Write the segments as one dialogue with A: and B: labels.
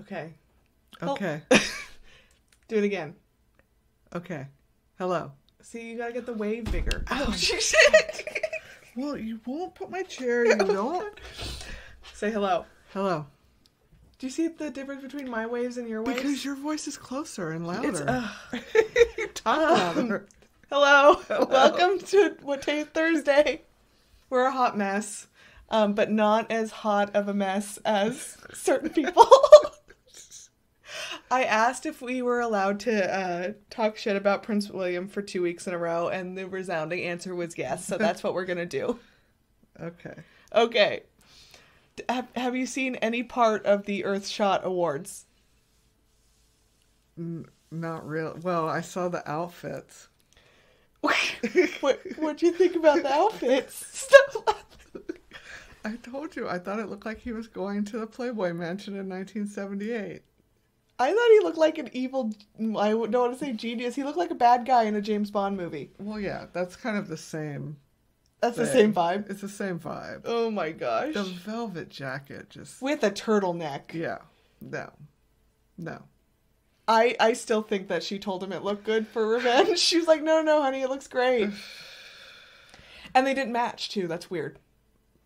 A: Okay.
B: Okay.
A: Do it again.
B: Okay. Hello.
A: See, you gotta get the wave bigger.
B: Ouch.
A: Shit.
B: Well, you won't put my chair, you don't.
A: Say hello.
B: Hello.
A: Do you see the difference between my waves and your waves?
B: Because your voice is closer and louder.
A: It's,
B: you talk louder.
A: Hello. Welcome to What Taste Thursday. We're a hot mess, but not as hot of a mess as certain people. I asked if we were allowed to talk shit about Prince William for 2 weeks in a row, and the resounding answer was yes, so that's what we're going to do. Okay. Have you seen any part of the Earthshot Awards?
B: Not real. Well, I saw the outfits.
A: What'd you think about the outfits? Stop laughing.
B: I told you, I thought it looked like he was going to the Playboy Mansion in 1978.
A: I thought he looked like an evil, I don't want to say genius, he looked like a bad guy in a James Bond movie.
B: Well, yeah, that's kind of the same
A: That's
B: thing.
A: the same vibe?
B: It's the same vibe.
A: Oh my gosh.
B: The velvet jacket just...
A: With a turtleneck.
B: Yeah. No.
A: I still think that she told him it looked good for revenge. She was like, no, honey, it looks great. And they didn't match, too. That's weird.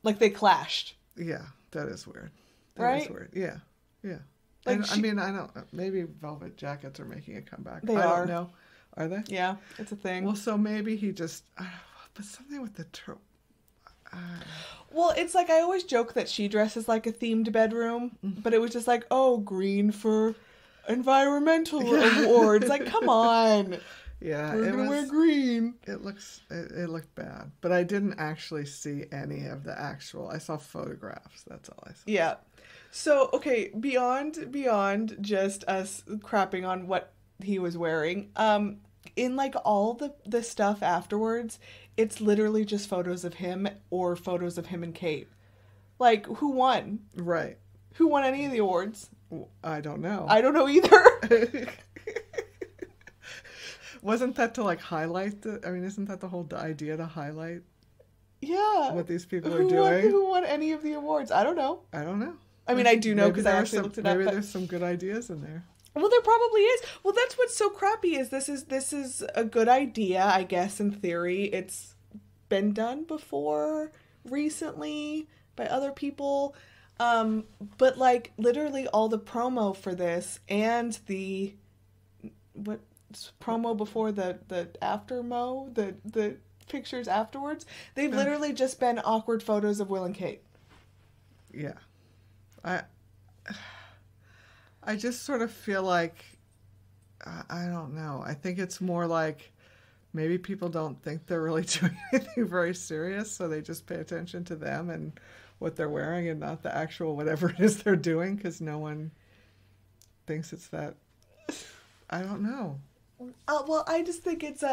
A: Like, they clashed.
B: Yeah, that is weird.
A: Right?
B: Is weird. Yeah.
A: Like
B: and, I mean, I don't... Maybe velvet jackets are making a comeback.
A: They
B: I
A: are.
B: don't know. Are they?
A: Yeah, it's a thing.
B: Well, so maybe he just... but something with the...
A: Well, it's like, I always joke that she dresses like a themed bedroom, but it was just like, oh, green for environmental awards. Like, come on.
B: Yeah,
A: We're gonna wear green.
B: It looked bad, but I didn't actually see any of the actual. I saw photographs. That's all I saw.
A: Yeah. So, okay, beyond just us crapping on what he was wearing, in like all the stuff afterwards, it's literally just photos of him or photos of him and Kate. Like, who won?
B: Right.
A: Who won any of the awards?
B: I don't know.
A: I don't know either.
B: Wasn't that to like highlight isn't that the whole idea, to highlight what these people are doing?
A: Who won any of the awards? I don't know. I mean, I do know because I actually looked it up.
B: Maybe there's some good ideas in there.
A: Well, there probably is. Well, that's what's so crappy is this is a good idea, I guess, in theory. It's been done before recently by other people. But like literally all the promo for this and the promo before the aftermo, the pictures afterwards, they've literally just been awkward photos of Will and Kate.
B: Yeah. I just sort of feel like, I don't know. I think it's more like maybe people don't think they're really doing anything very serious, so they just pay attention to them and what they're wearing and not the actual whatever it is they're doing, because no one thinks it's that. I don't know.
A: Well, I just think it's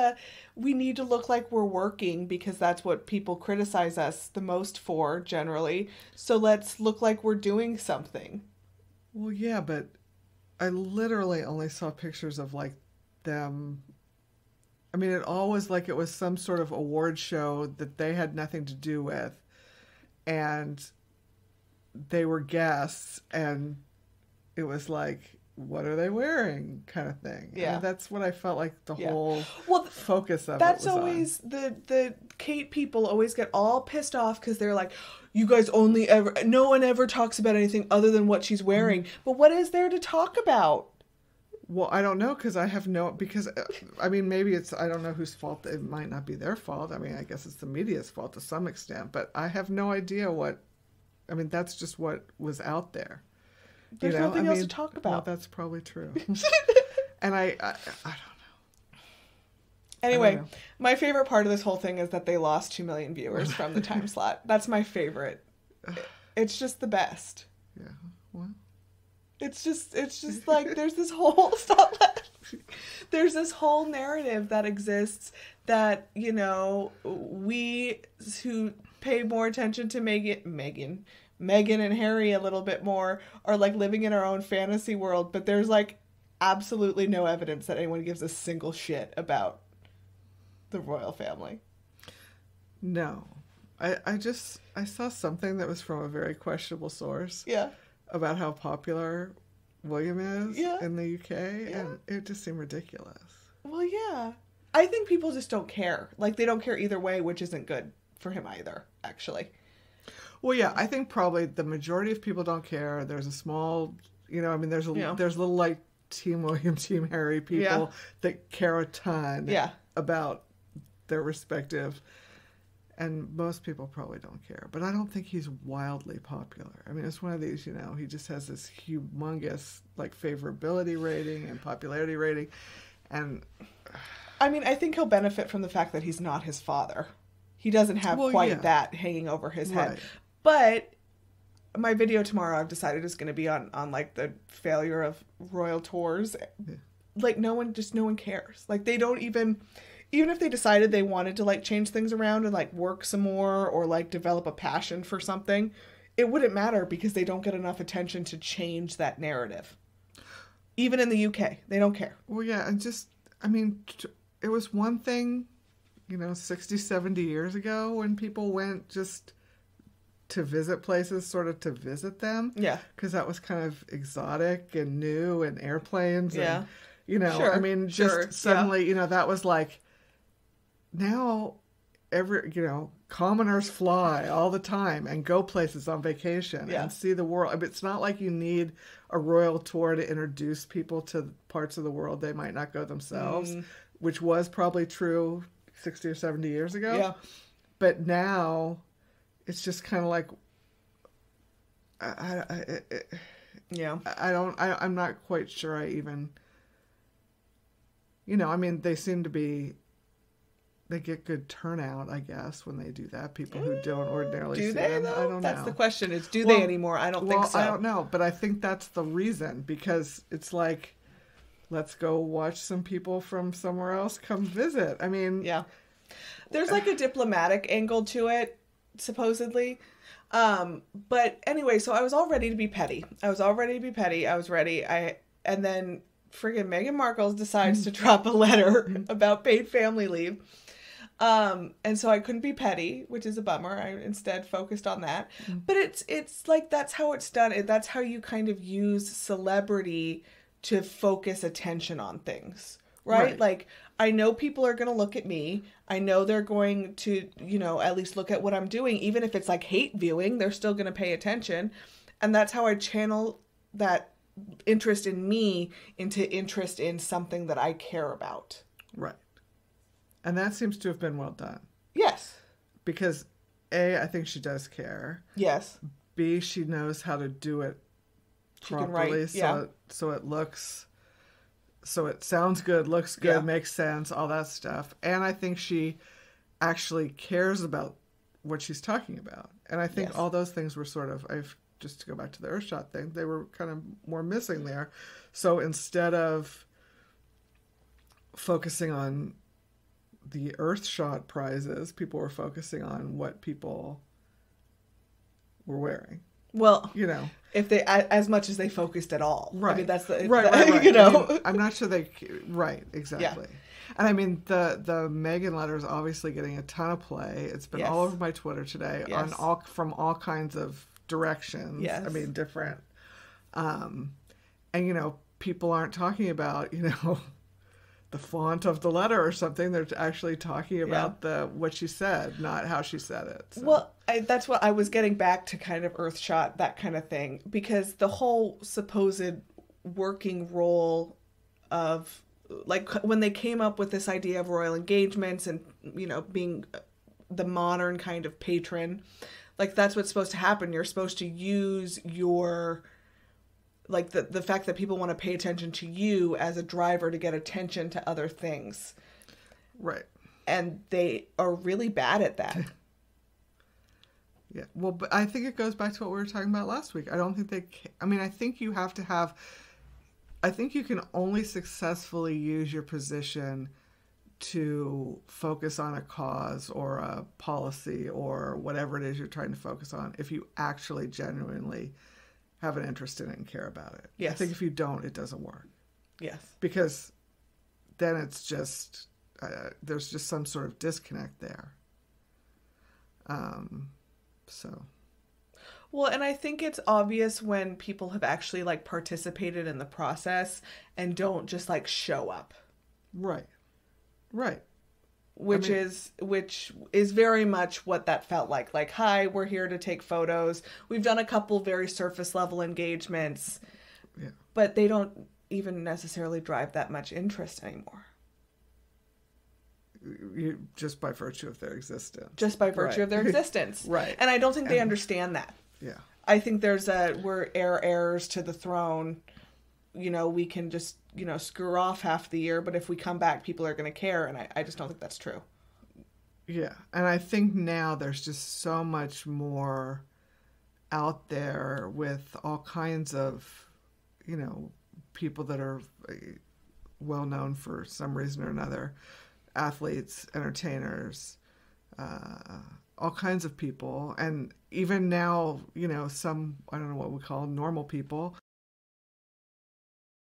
A: we need to look like we're working because that's what people criticize us the most for generally. So let's look like we're doing something.
B: Well, yeah, but I literally only saw pictures of like them. I mean, it all was like it was some sort of award show that they had nothing to do with. And they were guests, and it was like, what are they wearing kind of thing.
A: Yeah.
B: And that's what I felt like the whole focus of
A: that's
B: it was
A: always on. The Kate people always get all pissed off because they're like, you guys no one ever talks about anything other than what she's wearing. Mm-hmm. But what is there to talk about?
B: Well, I don't know because I mean, maybe it's, I don't know whose fault. It might not be their fault. I mean, I guess it's the media's fault to some extent, but I have no idea that's just what was out there.
A: There's nothing else to talk about.
B: Well, that's probably true. And I don't know.
A: Anyway, my favorite part of this whole thing is that they lost 2 million viewers from the time slot. That's my favorite. It's just the best.
B: Yeah. Well.
A: It's just like there's this whole there's this whole narrative that exists that, you know, we who pay more attention to Meghan and Harry a little bit more are like living in our own fantasy world, but there's like absolutely no evidence that anyone gives a single shit about the royal family.
B: No. I saw something that was from a very questionable source.
A: Yeah.
B: About how popular William is
A: Yeah.
B: in the UK,
A: Yeah.
B: and it just seemed ridiculous.
A: Well, yeah. I think people just don't care. Like, they don't care either way, which isn't good for him either, actually.
B: Well, yeah, I think probably the majority of people don't care. There's a small, I mean, there's little like Team William, Team Harry people that care a ton about their respective, and most people probably don't care. But I don't think he's wildly popular. I mean, it's one of these, he just has this humongous like favorability rating and popularity rating, and
A: I mean, I think he'll benefit from the fact that he's not his father. He doesn't have that hanging over his head.
B: Right.
A: But my video tomorrow, I've decided, is going to be on like the failure of royal tours. Yeah. Like, no one cares. Like, they don't even if they decided they wanted to like change things around and like work some more or like develop a passion for something, it wouldn't matter because they don't get enough attention to change that narrative. Even in the UK, they don't care.
B: Well, yeah, and I mean, it was one thing, 60, 70 years ago when people went just to visit places, sort of to visit them.
A: Yeah.
B: Because that was kind of exotic and new, and airplanes.
A: Yeah.
B: And,
A: sure.
B: I mean, just suddenly, that was like, now commoners fly all the time and go places on vacation and see the world. I mean, it's not like you need a royal tour to introduce people to parts of the world they might not go themselves, which was probably true 60 or 70 years ago.
A: Yeah.
B: But now it's just kind of like, I'm not quite sure I even, I mean, they get good turnout, I guess, when they do that. People who don't ordinarily see them.
A: Though?
B: I don't know.
A: That's the question. Is do they anymore? I don't think so.
B: I don't know, but I think that's the reason, because it's like, let's go watch some people from somewhere else come visit. I mean,
A: yeah, there's like a diplomatic angle to it, supposedly. But anyway, so I was all ready to be petty. I was ready. And then friggin' Meghan Markle decides to drop a letter about paid family leave. And so I couldn't be petty, which is a bummer. I instead focused on that. But it's like, that's how it's done. That's how you kind of use celebrity to focus attention on things, right? Like, I know people are going to look at me. I know they're going to, at least look at what I'm doing. Even if it's like hate viewing, they're still going to pay attention. And that's how I channel that interest in me into interest in something that I care about.
B: Right. And that seems to have been well done.
A: Yes.
B: Because A, I think she does care.
A: Yes.
B: B, she knows how to do it properly. So it sounds good, looks good, makes sense, all that stuff. And I think she actually cares about what she's talking about. And I think all those things were sort of, just to go back to the Earthshot thing, they were kind of more missing there. So instead of focusing on the Earthshot prizes, people were focusing on what people were wearing.
A: Well, if they, as much as they focused at all.
B: Right.
A: I mean, that's the,
B: right.
A: I mean,
B: I'm not sure right, exactly. Yeah. And I mean, the Meghan letter is obviously getting a ton of play. It's been all over my Twitter today from all kinds of directions.
A: Yes.
B: I mean, different. And, people aren't talking about, the font of the letter or something. They're actually talking about what she said, not how she said it. So.
A: Well, that's what I was getting back to, kind of Earthshot, that kind of thing, because the whole supposed working role of, like, when they came up with this idea of royal engagements and, being the modern kind of patron, like, that's what's supposed to happen. You're supposed to use your, like, the fact that people want to pay attention to you as a driver to get attention to other things.
B: Right.
A: And they are really bad at that.
B: Yeah. Well, but I think it goes back to what we were talking about last week. I don't think I think you have to have, I think you can only successfully use your position to focus on a cause or a policy or whatever it is you're trying to focus on if you actually genuinely have an interest in it and care about it.
A: Yes.
B: I think if you don't, it doesn't work.
A: Yes.
B: Because then it's just, there's just some sort of disconnect there. So.
A: Well, and I think it's obvious when people have actually like participated in the process and don't just like show up.
B: Right. Right. I
A: Which
B: mean,
A: is which is very much what that felt like. Like, hi, we're here to take photos. We've done a couple very surface level engagements,
B: yeah.
A: but they don't even necessarily drive that much interest anymore.
B: Just by virtue of their existence.
A: Just by virtue
B: Right.
A: of their existence.
B: Right.
A: And I don't think they
B: And
A: understand that.
B: yeah.
A: I think we're heirs to the throne. You know, we can just, you know, screw off half the year, but if we come back, people are going to care. And I just don't think that's true.
B: Yeah. And I think now there's just so much more out there with all kinds of, you know, people that are well known for some reason or another, athletes, entertainers, all kinds of people. And even now, you know, some, I don't know what we call normal people